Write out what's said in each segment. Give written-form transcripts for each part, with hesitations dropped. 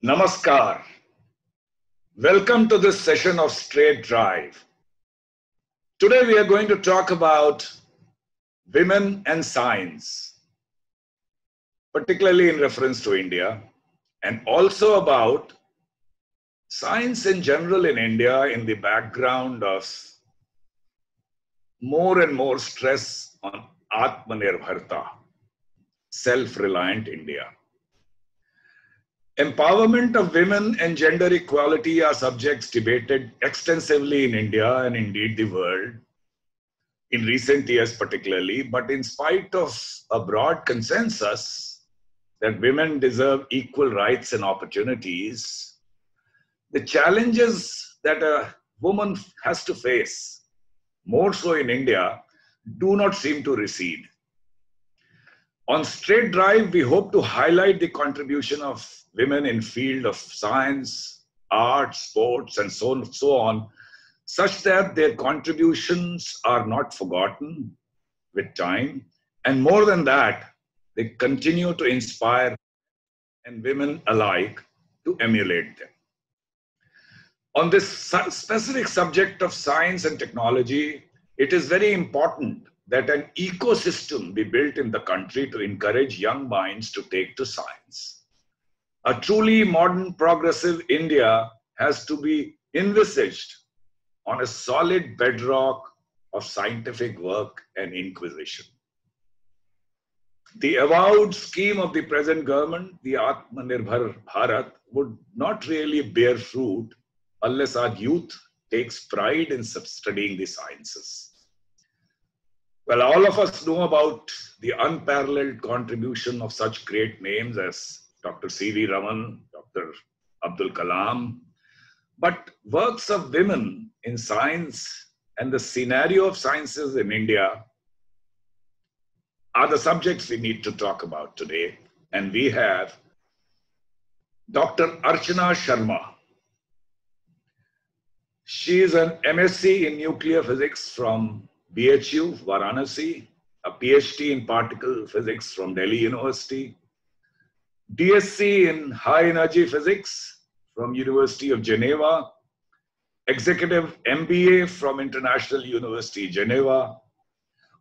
Namaskar. Welcome to this session of Straight Drive. Today we are going to talk about women and science, particularly in reference to India, and also about science in general in India in the background of more and more stress on Atmanirbharta, self-reliant India. Empowerment of women and gender equality are subjects debated extensively in India and indeed the world, in recent years particularly, but in spite of a broad consensus that women deserve equal rights and opportunities, the challenges that a woman has to face, more so in India, do not seem to recede. On Straight Drive, we hope to highlight the contribution of women in field of science, art, sports, and so on, such that their contributions are not forgotten with time. And more than that, they continue to inspire and women alike to emulate them. On this specific subject of science and technology, it is very important that an ecosystem be built in the country to encourage young minds to take to science. A truly modern, progressive India has to be envisaged on a solid bedrock of scientific work and inquisition. The avowed scheme of the present government, the Atmanirbhar Bharat, would not really bear fruit unless our youth takes pride in studying the sciences. Well, all of us know about the unparalleled contribution of such great names as Dr. C.V. Raman, Dr. Abdul Kalam, but works of women in science and the scenario of sciences in India are the subjects we need to talk about today. And we have Dr. Archana Sharma. She is an MSc in nuclear physics from BHU, Varanasi, a PhD in particle physics from Delhi University, DSc in high energy physics from University of Geneva, executive MBA from International University, Geneva.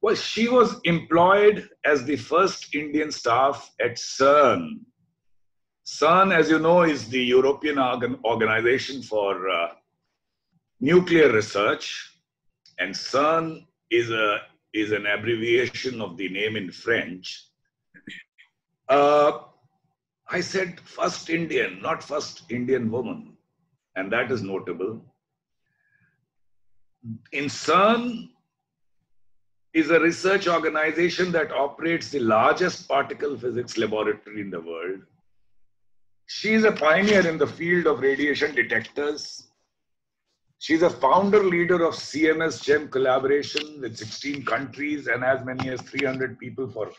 Well, she was employed as the first Indian staff at CERN. CERN, as you know, is the European organization for nuclear research, and CERN is an abbreviation of the name in French. I said first Indian, not first Indian woman, and that is notable. In CERN is a research organization that operates the largest particle physics laboratory in the world. She is a pioneer in the field of radiation detectors. She's a founder leader of CMS GEM collaboration with 16 countries and as many as 300 people for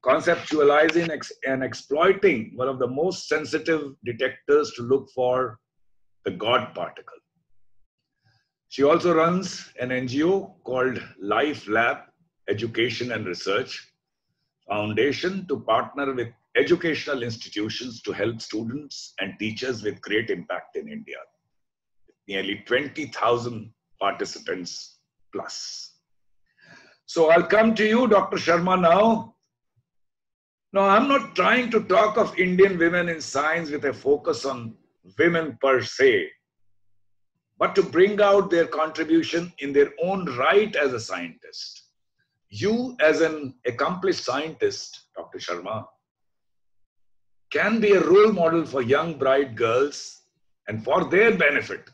conceptualizing and exploiting one of the most sensitive detectors to look for the God particle. She also runs an NGO called Life Lab Education and Research Foundation to partner with educational institutions to help students and teachers with great impact in India. Nearly 20,000 participants plus. So I'll come to you, Dr. Sharma, now. Now, I'm not trying to talk of Indian women in science with a focus on women per se, but to bring out their contribution in their own right as a scientist. You, as an accomplished scientist, Dr. Sharma, can be a role model for young bright girls and for their benefit.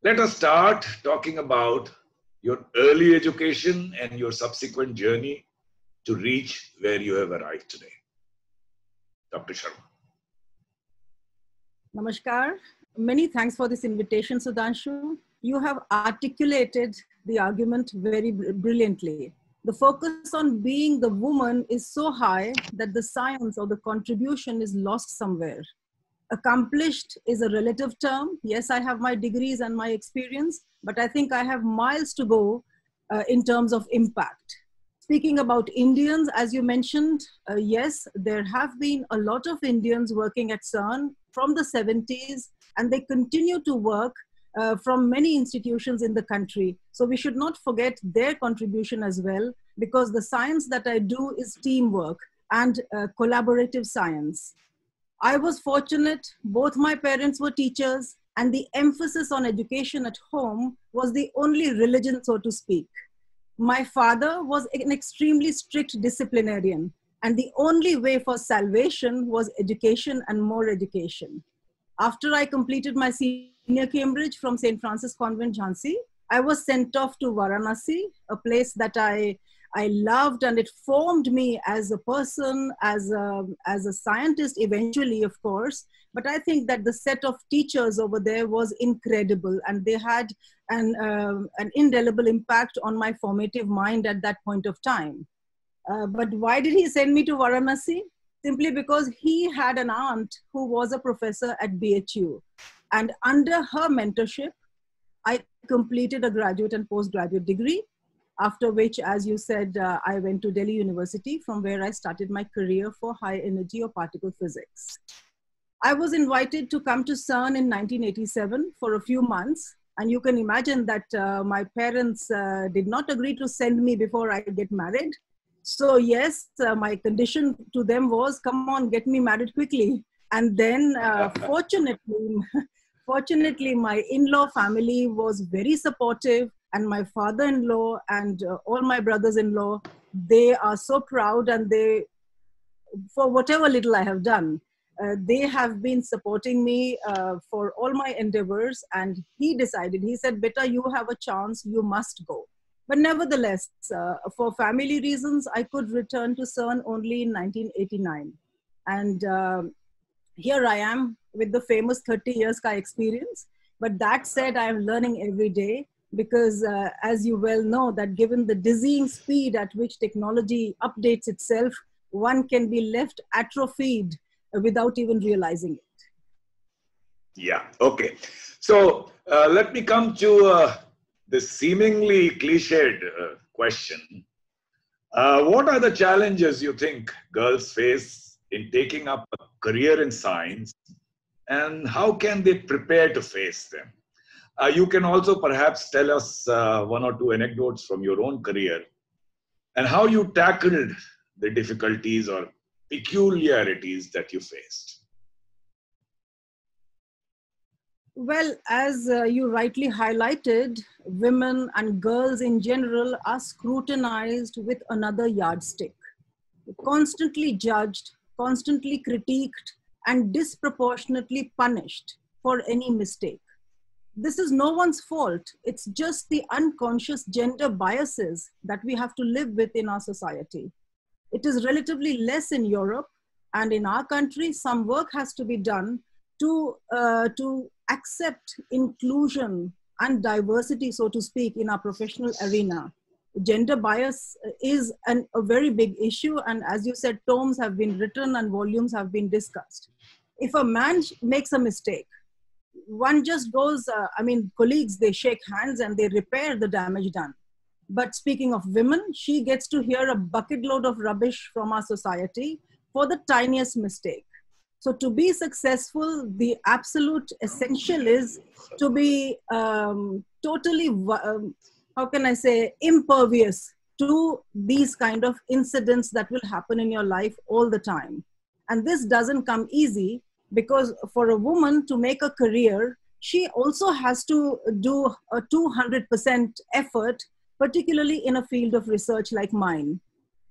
Let us start talking about your early education and your subsequent journey to reach where you have arrived today. Dr. Sharma. Namaskar. Many thanks for this invitation, Sudhanshu. You have articulated the argument very brilliantly. The focus on being the woman is so high that the science or the contribution is lost somewhere. Accomplished is a relative term. Yes, I have my degrees and my experience, but I think I have miles to go in terms of impact. Speaking about Indians, as you mentioned, yes, there have been a lot of Indians working at CERN from the 70s, and they continue to work from many institutions in the country. So we should not forget their contribution as well, because the science that I do is teamwork and collaborative science. I was fortunate, both my parents were teachers, and the emphasis on education at home was the only religion, so to speak. My father was an extremely strict disciplinarian, and the only way for salvation was education and more education. After I completed my senior Cambridge from St. Francis Convent, Jhansi, I was sent off to Varanasi, a place that I loved, and it formed me as a person, as a scientist eventually, of course. But I think that the set of teachers over there was incredible, and they had an indelible impact on my formative mind at that point of time. But why did he send me to Varanasi? Simply because he had an aunt who was a professor at BHU. And under her mentorship, I completed a graduate and postgraduate degree, after which, as you said, I went to Delhi University, from where I started my career for high energy or particle physics. I was invited to come to CERN in 1987 for a few months. And you can imagine that my parents did not agree to send me before I get married. So yes, my condition to them was, come on, get me married quickly. And then fortunately, my in-law family was very supportive, and my father-in-law and all my brothers-in-law, they are so proud, and they, for whatever little I have done, they have been supporting me for all my endeavors. And he decided, he said, "Beta, you have a chance, you must go." But nevertheless, for family reasons, I could return to CERN only in 1989. And here I am with the famous 30 years Sky experience. But that said, I am learning every day, because as you well know, that given the dizzying speed at which technology updates itself, one can be left atrophied without even realizing it. Yeah, okay. So let me come to the seemingly cliched question. What are the challenges you think girls face in taking up a career in science, and how can they prepare to face them? You can also perhaps tell us one or two anecdotes from your own career and how you tackled the difficulties or peculiarities that you faced. Well, as you rightly highlighted, women and girls in general are scrutinized with another yardstick, constantly judged, constantly critiqued, and disproportionately punished for any mistake. This is no one's fault. It's just the unconscious gender biases that we have to live with in our society. It is relatively less in Europe, and in our country, some work has to be done to accept inclusion and diversity, so to speak, in our professional arena. Gender bias is a very big issue, and as you said, tomes have been written and volumes have been discussed. If a man makes a mistake, one just goes, colleagues, they shake hands and they repair the damage done. But speaking of women, she gets to hear a bucket load of rubbish from our society for the tiniest mistake. So to be successful, the absolute essential is to be totally, how can I say, impervious to these kind of incidents that will happen in your life all the time. And this doesn't come easy, because for a woman to make a career, she also has to do a 200% effort, particularly in a field of research like mine.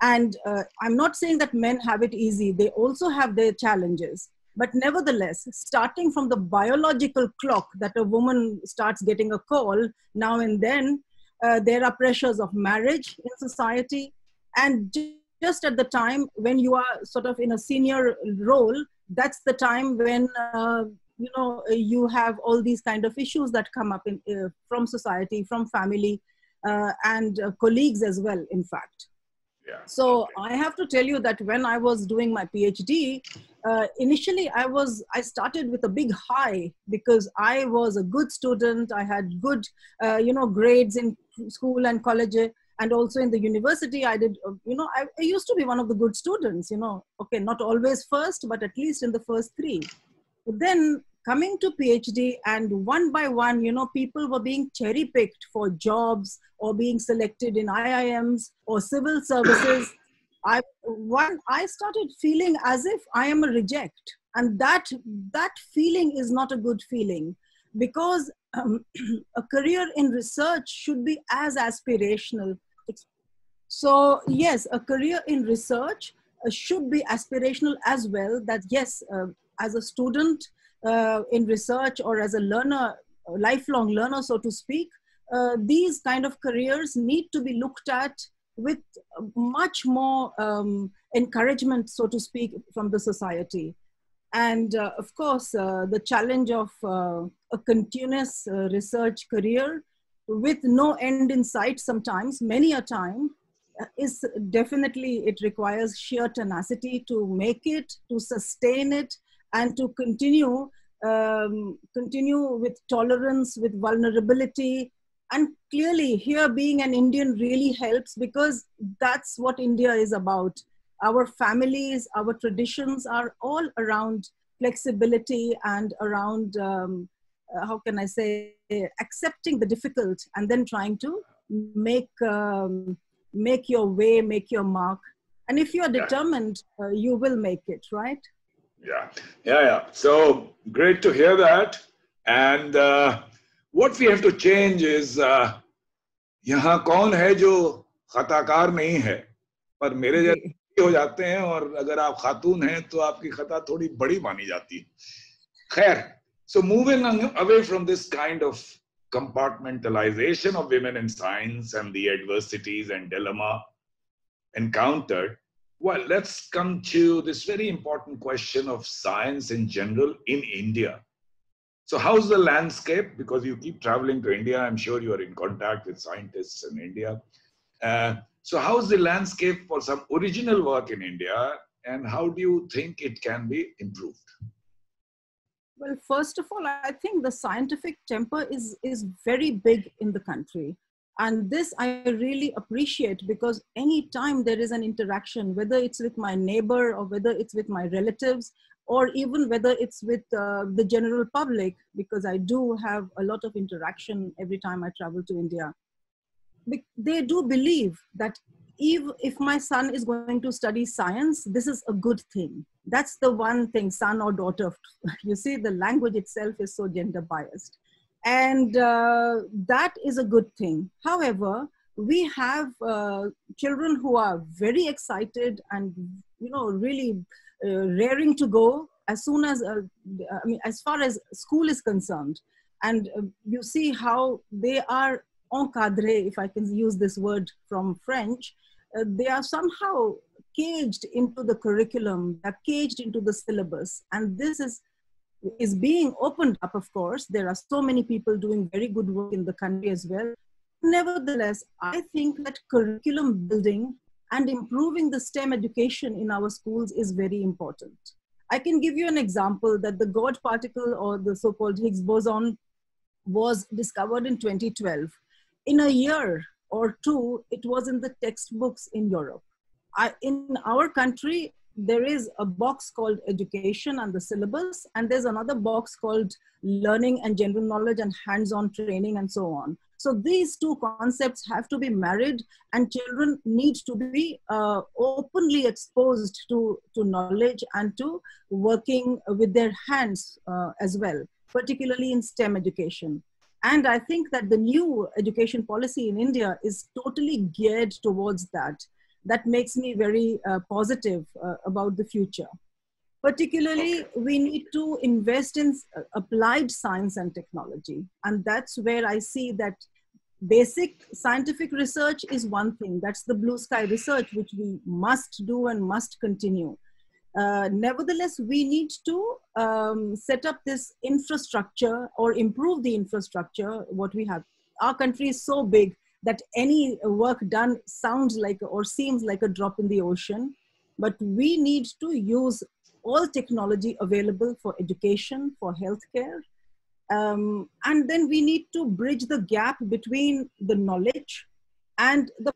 And I'm not saying that men have it easy. They also have their challenges. But nevertheless, starting from the biological clock that a woman starts getting a call now and then, there are pressures of marriage in society. And just at the time when you are sort of in a senior role, that's the time when, you have all these kind of issues that come up from society, from family, and colleagues as well, in fact. Yeah. So I have to tell you that when I was doing my PhD, initially I started with a big high, because I was a good student. I had good, grades in school and college. And also in the university, I did, I used to be one of the good students, okay, not always first, but at least in the first three. But then coming to PhD, and one by one, people were being cherry picked for jobs or being selected in IIMs or civil services. I started feeling as if I am a reject. And that feeling is not a good feeling, because a career in research should be as aspirational. So yes, a career in research should be aspirational as well, that yes, as a student in research, or as a learner, a lifelong learner, so to speak, these kind of careers need to be looked at with much more encouragement, so to speak, from the society. And of course, the challenge of a continuous research career with no end in sight sometimes, many a time, is definitely, it requires sheer tenacity to make it, to sustain it, and to continue with tolerance, with vulnerability. And clearly here, being an Indian really helps, because that's what India is about. Our families, our traditions are all around flexibility and around, how can I say, accepting the difficult and then trying to make your way, make your mark. And if you're determined, you will make it, right? Yeah. So great to hear that. And what we have to change is, यहाँ कौन है जो खताकार नहीं है, पर मेरे जैसे हो जाते हैं, और अगर आप खातून हैं तो आपकी खता थोड़ी बड़ी मानी जाती है. खैर, so moving away from this kind of compartmentalization of women in science and the adversities and dilemma encountered, well, let's come to this very important question of science in general in India. So how's the landscape? Because you keep traveling to India, I'm sure you are in contact with scientists in India. So how's the landscape for some original work in India, and how do you think it can be improved? Well, first of all, I think the scientific temper is very big in the country. And this I really appreciate, because anytime there is an interaction, whether it's with my neighbor or whether it's with my relatives, or even whether it's with the general public, because I do have a lot of interaction every time I travel to India. They do believe that if my son is going to study science, this is a good thing. That's the one thing, son or daughter. You see, the language itself is so gender biased. And that is a good thing. However, we have children who are very excited and, really raring to go as soon as, as far as school is concerned. And you see how they are encadrés, if I can use this word from French. They are somehow caged into the curriculum, they're caged into the syllabus. And this is being opened up, of course. There are so many people doing very good work in the country as well. Nevertheless, I think that curriculum building and improving the STEM education in our schools is very important. I can give you an example that the God particle, or the so-called Higgs boson, was discovered in 2012. In a year or two, it was in the textbooks in Europe. In our country, there is a box called education and the syllabus, and there's another box called learning and general knowledge and hands-on training and so on. So these two concepts have to be married, and children need to be openly exposed to knowledge and to working with their hands as well, particularly in STEM education. And I think that the new education policy in India is totally geared towards that. That makes me very positive about the future. Particularly, we need to invest in applied science and technology. And that's where I see that basic scientific research is one thing. That's the blue sky research, which we must do and must continue. Nevertheless, we need to set up this infrastructure or improve the infrastructure, what we have. Our country is so big that any work done sounds like or seems like a drop in the ocean, but we need to use all technology available for education, for healthcare. And then we need to bridge the gap between the knowledge and the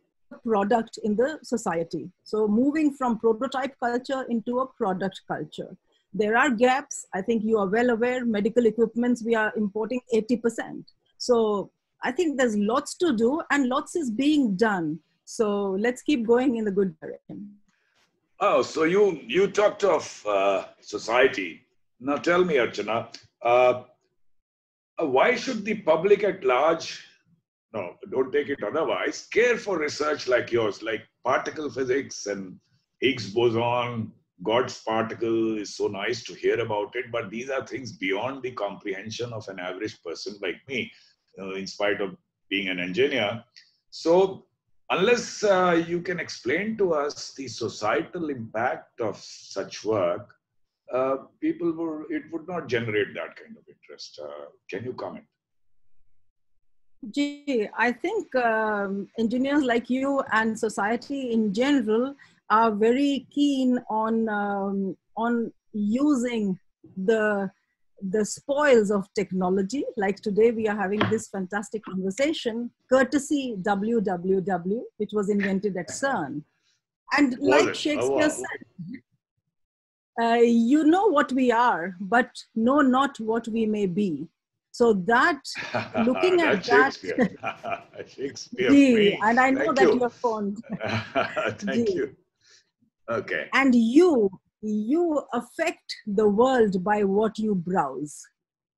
product in the society. So moving from prototype culture into a product culture. There are gaps. I think you are well aware, medical equipments, we are importing 80%. So I think there's lots to do and lots is being done. So let's keep going in the good direction. Oh, so you talked of society. Now tell me, Archana, why should the public at large, no, don't take it otherwise, care for research like yours, like particle physics and Higgs boson, God's particle is so nice to hear about it, but these are things beyond the comprehension of an average person like me, in spite of being an engineer. So unless you can explain to us the societal impact of such work, it would not generate that kind of interest. Can you comment? Gee, I think engineers like you and society in general are very keen on using the spoils of technology. Like today, we are having this fantastic conversation, courtesy WWW, which was invented at CERN. And like Shakespeare said, you know what we are, but know not what we may be. So that, looking at that, Shakespeare, and I know that you're fond. Thank you. Okay. And you affect the world by what you browse.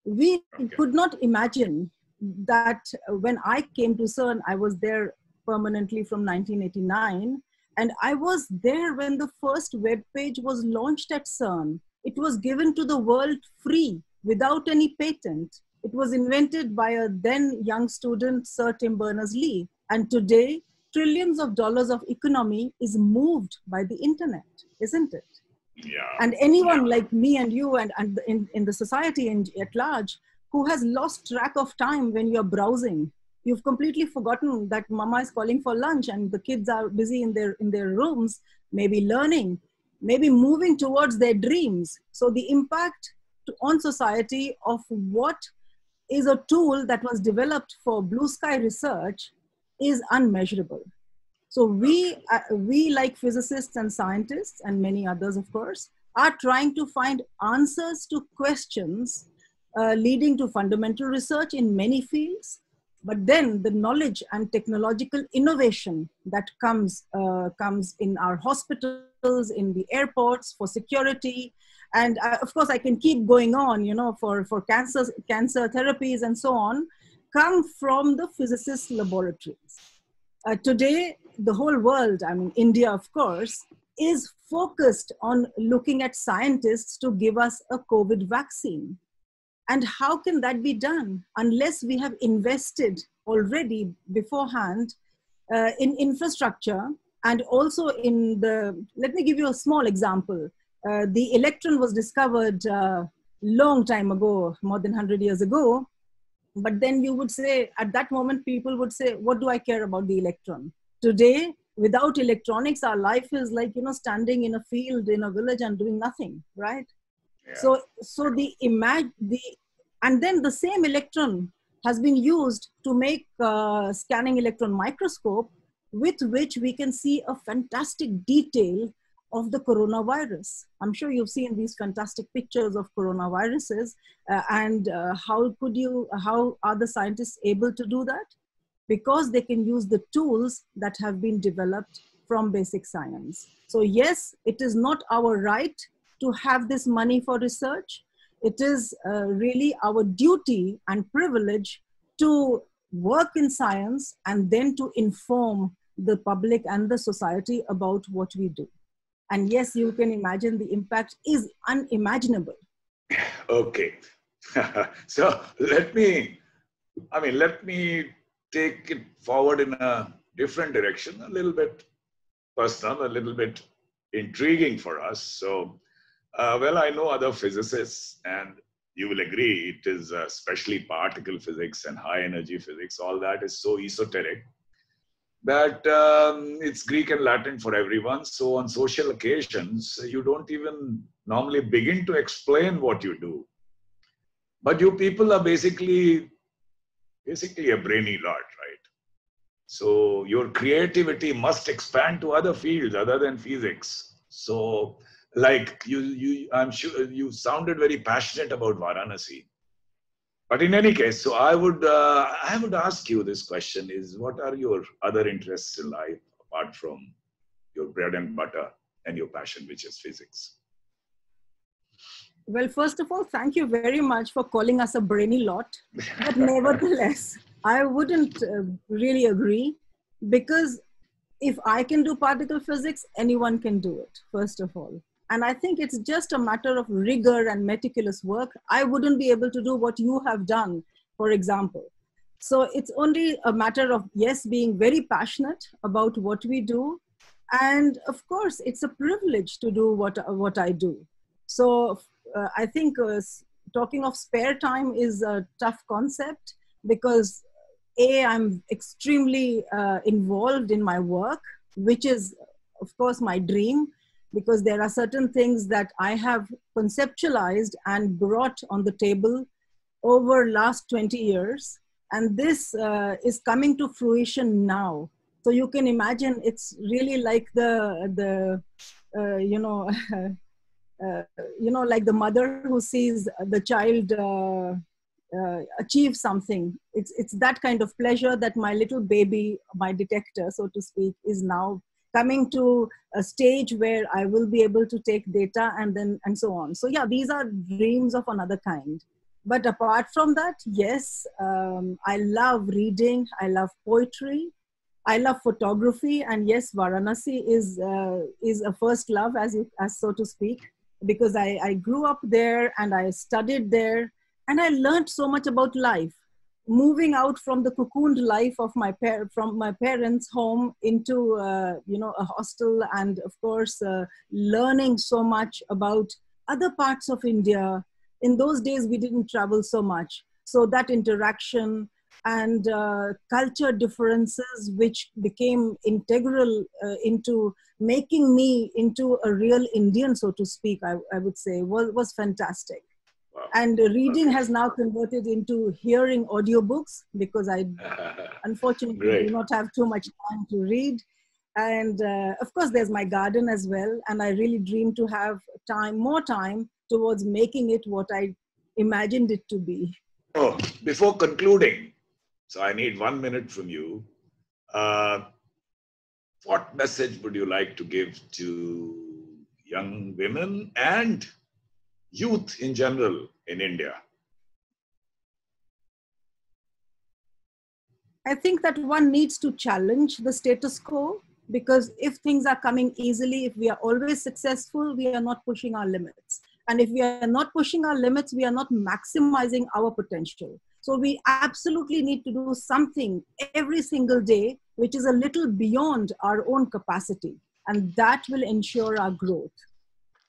We could not imagine that when I came to CERN, I was there permanently from 1989. And I was there when the first web page was launched at CERN. It was given to the world free, without any patent. It was invented by a then young student, Sir Tim Berners-Lee. And today, trillions of dollars of economy is moved by the internet, isn't it? Yeah. And anyone like me and you and in the society at large who has lost track of time when you're browsing, you've completely forgotten that mama is calling for lunch and the kids are busy in their rooms, maybe learning, maybe moving towards their dreams. So the impact on society of what is a tool that was developed for blue sky research is unmeasurable. So we like physicists and scientists and many others, of course, are trying to find answers to questions leading to fundamental research in many fields. But then the knowledge and technological innovation that comes in our hospitals, in the airports, for security, and of course I can keep going on, you know, for cancer therapies and so on, come from the physicist laboratories. Today, the whole world, I mean, India, of course, is focused on looking at scientists to give us a COVID vaccine. And how can that be done unless we have invested already beforehand in infrastructure and also in let me give you a small example. The electron was discovered long time ago, more than 100 years ago. But then you would say, at that moment, people would say, what do I care about the electron? Today, without electronics, our life is like, you know, standing in a field in a village and doing nothing, right? Yeah. So and then the same electron has been used to make scanning electron microscope with which we can see a fantastic detail of the coronavirus. I'm sure you've seen these fantastic pictures of coronaviruses how are the scientists able to do that? Because they can use the tools that have been developed from basic science. So yes, it is not our right to have this money for research. It is really our duty and privilege to work in science and then to inform the public and the society about what we do. And yes, you can imagine the impact is unimaginable. Okay. So let me take it forward in a different direction, a little bit personal, a little bit intriguing for us. So, I know other physicists, and you will agree, it is especially particle physics and high energy physics, all that is so esoteric that it's Greek and Latin for everyone. So on social occasions, you don't even normally begin to explain what you do. But you people are basically a brainy lot, right? So your creativity must expand to other fields other than physics. So like I'm sure you sounded very passionate about Varanasi. But in any case, so I would ask you this question is, what are your other interests in life apart from your bread and butter and your passion, which is physics? Well, first of all, thank you very much for calling us a brainy lot. But nevertheless, I wouldn't really agree, because if I can do particle physics, anyone can do it, first of all. And I think it's just a matter of rigor and meticulous work. I wouldn't be able to do what you have done, for example. So it's only a matter of, yes, being very passionate about what we do. And of course, it's a privilege to do what I do. So I think talking of spare time is a tough concept, because I'm extremely involved in my work, which is, of course, my dream, because there are certain things that I have conceptualized and brought on the table over last 20 years. And this is coming to fruition now. So you can imagine it's really like like the mother who sees the child achieve something. It's that kind of pleasure that my little baby, my detector, so to speak, is now coming to a stage where I will be able to take data and so on. So yeah, these are dreams of another kind. But apart from that, yes, I love reading. I love poetry. I love photography, and yes, Varanasi is a first love, as so to speak, because I grew up there and I studied there, and I learned so much about life. Moving out from the cocooned life of from my parents' home into a hostel, and of course learning so much about other parts of India. In those days, we didn't travel so much, so that interaction and culture differences, which became integral into making me into a real Indian, so to speak, I would say, was fantastic. Wow. And reading has now converted into hearing audiobooks, because I unfortunately do not have too much time to read. And of course, there's my garden as well. And I really dream to have more time towards making it what I imagined it to be. Oh, before concluding, so I need 1 minute from you. What message would you like to give to young women and youth in general in India? I think that one needs to challenge the status quo, because if things are coming easily, if we are always successful, we are not pushing our limits. And if we are not pushing our limits, we are not maximizing our potential. So we absolutely need to do something every single day, which is a little beyond our own capacity. And that will ensure our growth.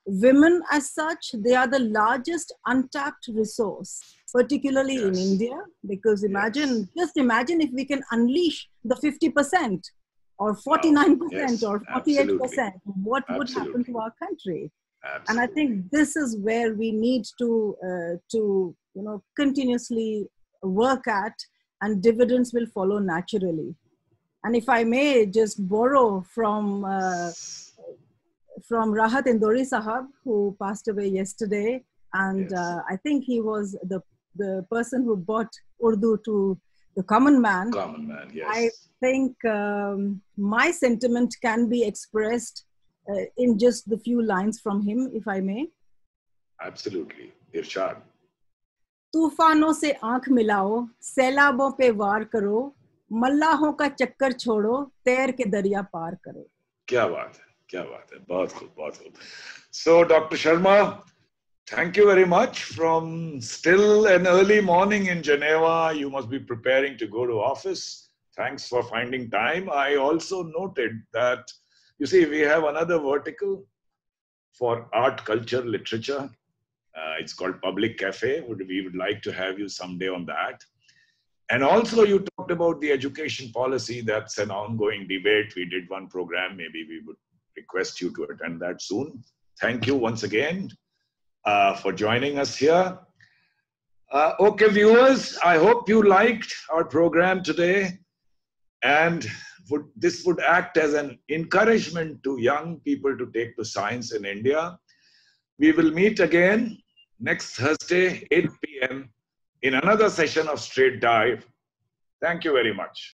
Women as such, they are the largest untapped resource, particularly in India, because just imagine if we can unleash the 50% or 49% or 48%, what would happen to our country? Absolutely. And I think this is where we need to continuously work at, and dividends will follow naturally. And if I may just borrow from Rahat Indori Sahab, who passed away yesterday, and I think he was the person who brought Urdu to the common man. Common man, yes. I think my sentiment can be expressed in just the few lines from him, if I may. Absolutely. Irshad. तूफानों से आंख मिलाओ, सैलाबों पे वार करो, मल्लाहों का चक्कर छोड़ो, तैर के दरिया पार करो. क्या बात है, क्या बात है, बहुत खूब, बहुत खूब. So, Dr. Sharma, thank you very much. From still an early morning in Geneva, you must be preparing to go to office. Thanks for finding time. I also noted that, you see, we have another vertical for art, culture, literature. It's called Public Cafe. We would like to have you someday on that. And also you talked about the education policy. That's an ongoing debate. We did one program. Maybe we would request you to attend that soon. Thank you once again for joining us here. Okay, viewers, I hope you liked our program today. And this would act as an encouragement to young people to take to science in India. We will meet again next Thursday, 8 p.m. in another session of Straight Dive. Thank you very much.